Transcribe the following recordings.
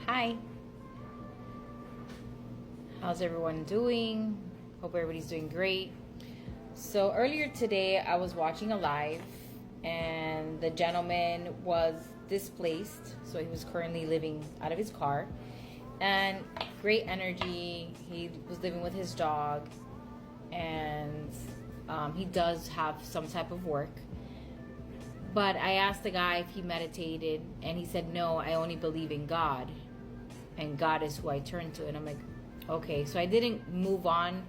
Hi. How's everyone doing? Hope everybody's doing great. So earlier today I was watching a live and the gentleman was displaced. So he was currently living out of his car and great energy. He was living with his dog and he does have some type of work. But I asked the guy if he meditated and he said, no, I only believe in God. And God is who I turn to. And I'm like, okay. So I didn't move on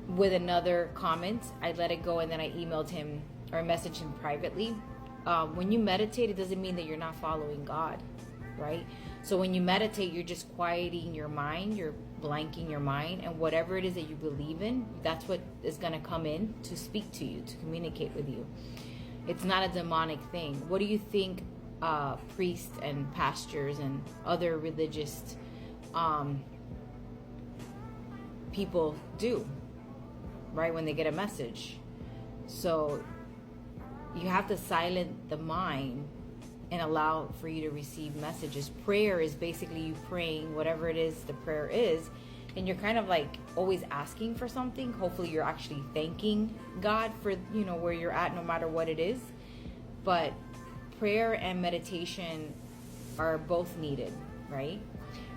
with another comment. I let it go and then I emailed him or messaged him privately. When you meditate, it doesn't mean that you're not following God, right? So when you meditate, you're just quieting your mind, you're blanking your mind, and whatever it is that you believe in, that's what is going to come in to speak to you, to communicate with you. It's not a demonic thing. What do you think priests and pastors and other religious people do, right, when they get a message? So you have to silence the mind and allow for you to receive messages. Prayer is basically you praying whatever it is the prayer is, and you're kind of like always asking for something. Hopefully you're actually thanking God for, where you're at, no matter what it is. But prayer and meditation are both needed, right?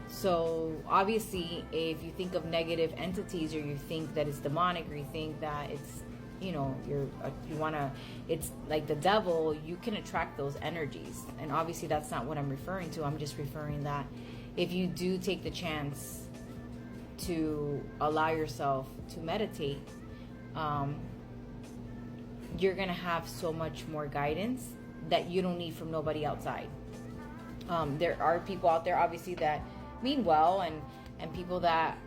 So obviously if you think of negative entities, or you think that it's demonic, or you think that it's it's like the devil, you can attract those energies. And obviously that's not what I'm referring to. I'm just referring that if you do take the chance to allow yourself to meditate, you're gonna have so much more guidance that you don't need from nobody outside. There are people out there obviously that mean well, and people that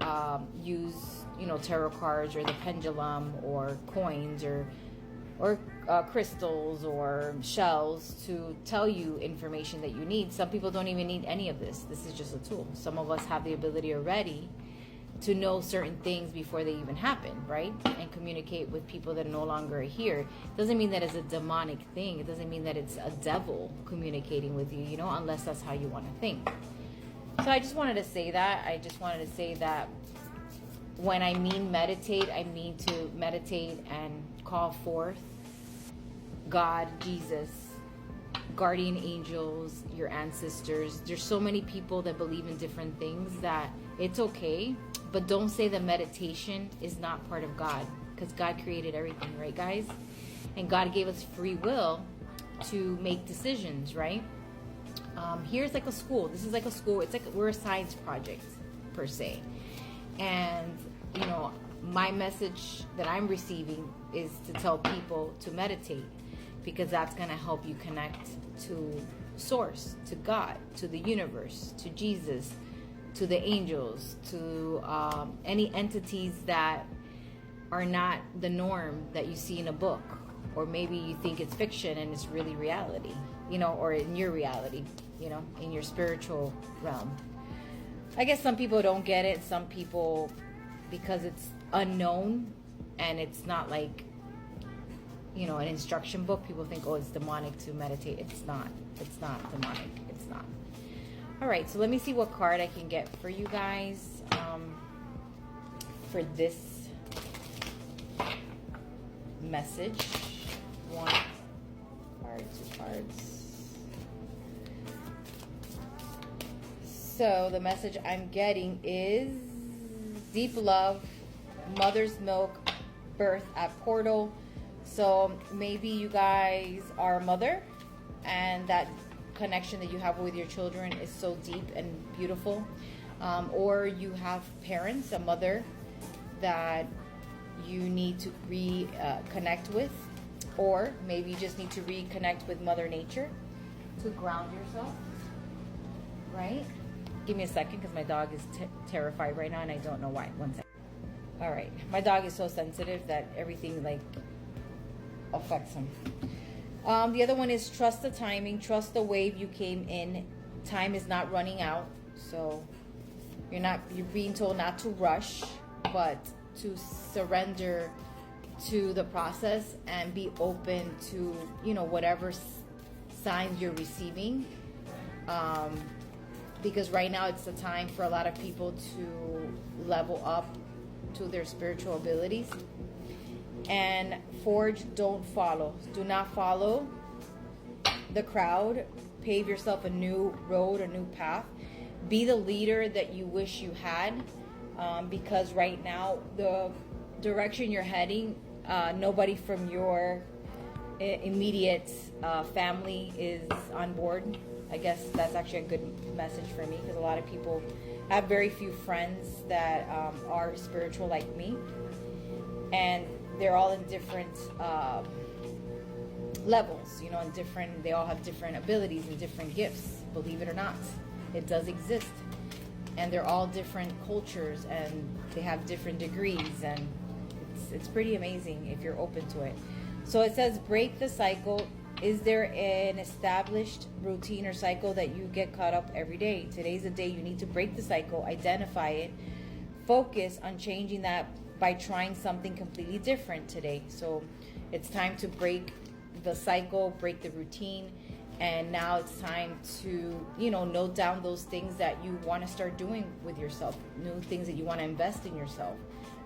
use tarot cards or the pendulum or coins or crystals or shells to tell you information that you need. Some people don't even need any of this. This is just a tool. Some of us have the ability already to know certain things before they even happen, right? And communicate with people that are no longer here. It doesn't mean that it's a demonic thing. It doesn't mean that it's a devil communicating with you, unless that's how you want to think. So I just wanted to say that. I just wanted to say that when I mean meditate, I mean to meditate and call forth God, Jesus, guardian angels, your ancestors. There's so many people that believe in different things that it's okay. But don't say that meditation is not part of God, because God created everything, right, guys? And God gave us free will to make decisions, right? Here's like a school. This is like a school. It's like we're a science project per se. And, my message that I'm receiving is to tell people to meditate, because that's going to help you connect to source, to God, to the universe, to Jesus, to the angels, to any entities that are not the norm that you see in a book. Or maybe you think it's fiction and it's really reality, or in your reality, in your spiritual realm. I guess some people don't get it. Some people, because it's unknown and it's not like, an instruction book, people think, oh, it's demonic to meditate. It's not. It's not demonic. It's not. All right, so let me see what card I can get for you guys for this message. One card, two cards. So the message I'm getting is deep love, mother's milk, birth at portal. So maybe you guys are a mother, and that connection that you have with your children is so deep and beautiful. Or you have parents, a mother that you need to reconnect with. Or maybe you just need to reconnect with Mother Nature to ground yourself, right? Give me a second, because my dog is terrified right now and I don't know why. One second. All right. My dog is so sensitive that everything affects him. The other one is trust the timing, trust the wave you came in. Time is not running out. So you're being told not to rush, but to surrender to the process and be open to, whatever signs you're receiving. Because right now it's the time for a lot of people to level up to their spiritual abilities. And forge, don't follow. Do not follow the crowd. Pave yourself a new road, a new path. Be the leader that you wish you had. Because right now, the direction you're heading, nobody from your immediate family is on board. I guess that's actually a good message for me, because a lot of people have very few friends that are spiritual like me, and they're all in different levels, you know, and different. They all have different abilities and different gifts. Believe it or not, it does exist, and they're all different cultures, and they have different degrees, and it's pretty amazing if you're open to it. So it says, break the cycle. Is there an established routine or cycle that you get caught up every day? Today's the day you need to break the cycle, identify it, focus on changing that by trying something completely different today. So it's time to break the cycle, break the routine, and now it's time to, you know, note down those things that you want to start doing with yourself, new things that you want to invest in yourself,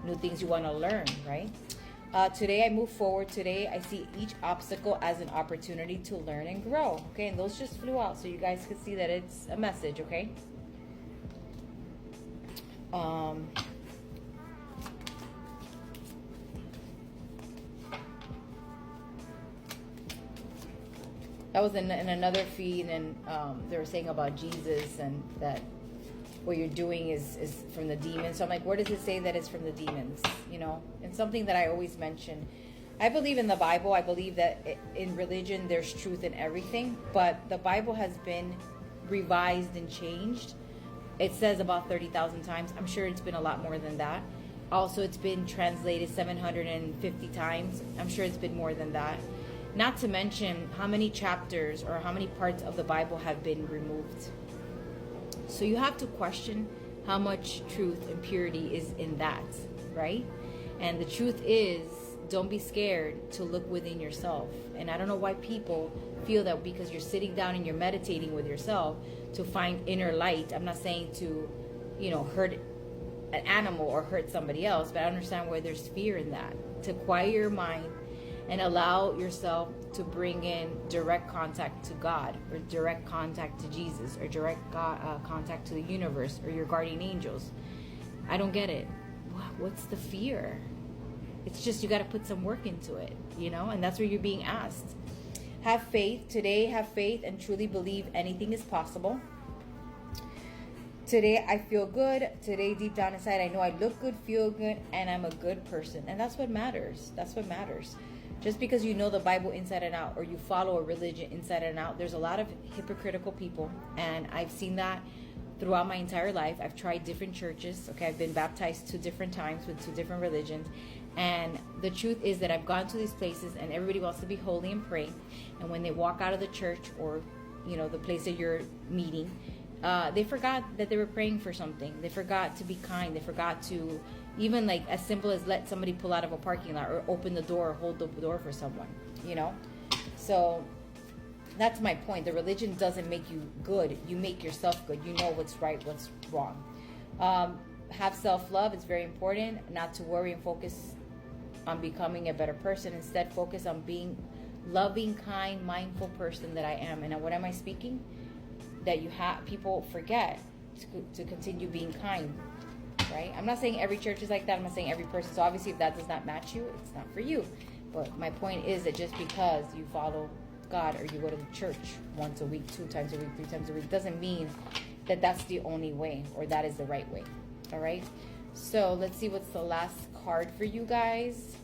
new things you want to learn, right? Today I move forward. Today I see each obstacle as an opportunity to learn and grow. Okay, and those just flew out so you guys could see that it's a message, okay? That was in another feed, and they were saying about Jesus and that what you're doing is from the demons. So I'm like, where does it say that it's from the demons? You know, and something that I always mention. I believe in the Bible. I believe that in religion there's truth in everything, but the Bible has been revised and changed. It says about 30,000 times. I'm sure it's been a lot more than that. Also, it's been translated 750 times. I'm sure it's been more than that. Not to mention how many chapters or how many parts of the Bible have been removed. So you have to question how much truth and purity is in that, right? And the truth is, don't be scared to look within yourself. And I don't know why people feel that because you're sitting down and you're meditating with yourself to find inner light. I'm not saying to, you know, hurt an animal or hurt somebody else, but I understand where there's fear in that. To quiet your mind and allow yourself to bring in direct contact to God, or direct contact to Jesus, or direct contact to the universe, or your guardian angels. I don't get it. What's the fear? It's just you got to put some work into it, you know, and that's where you're being asked. Have faith. Today, have faith and truly believe anything is possible. Today, I feel good. Today, deep down inside, I know I look good, feel good, and I'm a good person. And that's what matters. That's what matters. Just because you know the Bible inside and out, or you follow a religion inside and out, there's a lot of hypocritical people. And I've seen that throughout my entire life. I've tried different churches. Okay, I've been baptized 2 different times with 2 different religions. And the truth is that I've gone to these places and everybody wants to be holy and pray. And when they walk out of the church, or, you know, the place that you're meeting, they forgot that they were praying for something. They forgot to be kind. They forgot to, even like as simple as let somebody pull out of a parking lot, or open the door, or hold the door for someone, you know? So that's my point. The religion doesn't make you good. You make yourself good. You know what's right, what's wrong. Have self-love. It's very important not to worry and focus on becoming a better person. Instead, focus on being loving, kind, mindful person that I am. And what am I speaking? That you have people forget to continue being kind, right? I'm not saying every church is like that. I'm not saying every person. So obviously, if that does not match you, it's not for you. But my point is that just because you follow God, or you go to the church once a week, 2 times a week, 3 times a week, doesn't mean that that's the only way, or that is the right way. All right. So let's see what's the last card for you guys.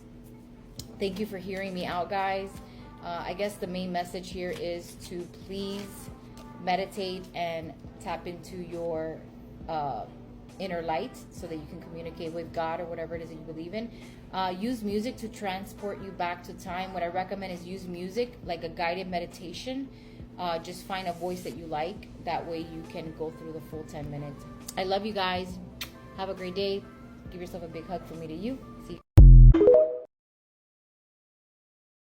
Thank you for hearing me out, guys. I guess the main message here is to please meditate and tap into your inner light so that you can communicate with God, or whatever it is that you believe in. Use music to transport you back to time. What I recommend is use music like a guided meditation. Just find a voice that you like. That way you can go through the full 10 minutes. I love you guys. Have a great day. Give yourself a big hug from me to you.